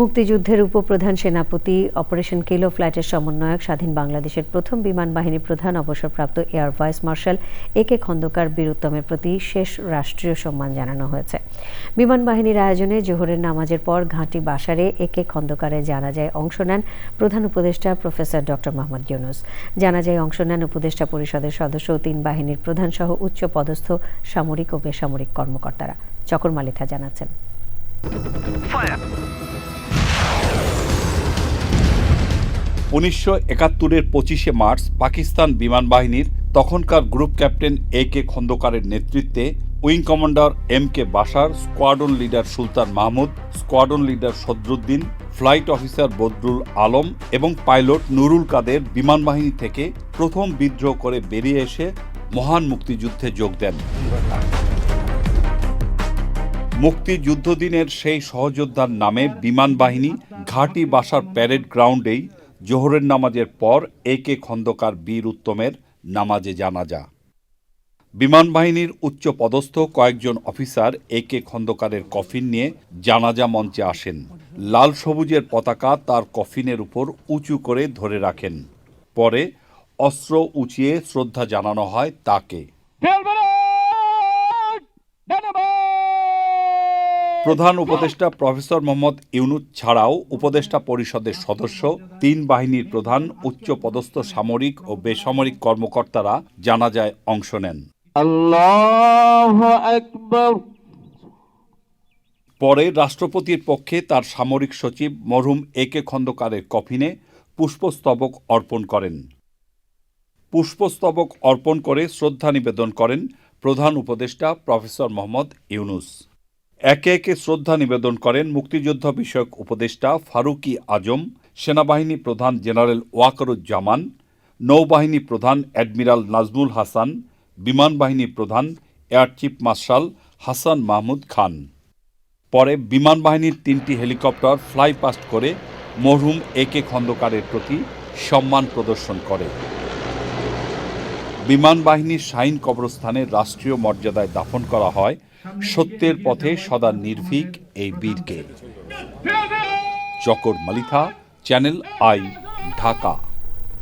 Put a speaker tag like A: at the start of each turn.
A: মুক্তিযুদ্ধের উপপ্রধান সেনাপতি অপারেশন কিলো ফ্লাইটের সমন্বয়ক স্বাধীন বাংলাদেশের প্রথম বিমান বাহিনী প্রধান অবসরপ্রাপ্ত এয়ার ভাইস মার্শাল একে খন্দকার বীরুত্তমের প্রতি শেষ রাষ্ট্রীয় সম্মান জানানো হয়েছে। বিমান বাহিনীর আয়োজনে জোহরের নামাজের পর ঘাঁটি বাসারে একে খন্দকারের জানাজায় অংশ নেন প্রধান উপদেষ্টা প্রফেসর ডক্টর মোহাম্মদ ইউনূস। জানাজায় অংশ নেন উপদেষ্টা পরিষদের সদস্য ও 3 বাহিনীর প্রধান সহ উচ্চ পদস্থ সামরিক ও বেসামরিক কর্মকর্তারা। চকর মালিথা জানাচ্ছেন।
B: 1971-এর 25শে মার্চ পাকিস্তান বিমান বাহিনীর তখনকার গ্রুপ ক্যাপ্টেন একে খন্দকারের নেতৃত্বে wing commander MK. Bashar, squadron leader Sultan Mahmud, squadron leader Sadruddin, flight officer Badrul Alam এবং পাইলট নুরুল কাদের বিমান বাহিনী থেকে প্রথম বিদ্রোহ করে বেরিয়ে এসে মহান মুক্তিযুদ্ধে যোগ দেন। মুক্তিযুদ্ধদিনের সেই সহযোদ্ধার নামে বিমান বাহিনী ঘাঁটি বাসার প্যারেড গ্রাউন্ডেই জোহরের নামাজের পর একে খন্দকার বীরুত্তমের নামাজে জানাজা। বিমান বাহিনীর উচ্চ পদস্থ কয়েকজন অফিসার একে খন্দকারের কফিন নিয়ে জানাজা মঞ্চে আসেন। লাল সবুজের পতাকা তার কফিনের উপর উঁচু করে ধরে রাখেন। পরে অস্ত্র উঁচিয়ে শ্রদ্ধা জানানো হয় তাকে। প্রধান উপদেষ্টা প্রফেসর মোহাম্মদ ইউনূস ছাড়াও উপদেষ্টা পরিষদের সদস্য, 3 বাহিনীর প্রধান, উচ্চ পদস্থ সামরিক ও বেসামরিক কর্মকর্তারা জানাজায় অংশ নেন।
C: আল্লাহু আকবার।
B: পরে রাষ্ট্রপতির পক্ষে তার সামরিক সচিব মরহুম একে খন্দকারের কফিনে পুষ্পস্তবক অর্পণ করেন। পুষ্পস্তবক অর্পণ করে শ্রদ্ধা নিবেদন করেন প্রধান উপদেষ্টা প্রফেসর মোহাম্মদ ইউনূস। একে একে শ্রদ্ধা নিবেদন করেন মুক্তিযুদ্ধ বিষয়ক উপদেষ্টা ফারুকী আজম, সেনাবাহিনী প্রধান জেনারেল ওয়াকারুজ্জামান, নৌবাহিনী প্রধান অ্যাডমিরাল নাজমুল হাসান, বিমান বাহিনী প্রধান air chief marshal Hasan Mahmud Khan. পরে বিমান বাহিনীর 3টি হেলিকপ্টার ফ্লাই পাস্ট করে মরহুম একে খন্দকারের প্রতি সম্মান প্রদর্শন করে। বিমান বাহিনীর শাহীন কবরস্থানে রাষ্ট্রীয় মর্যাদায় দাফন করা হয় সত্যের পথে সদা নির্ভীক এই বীরকে। চকর মালিথা, চ্যানেল আই, ঢাকা।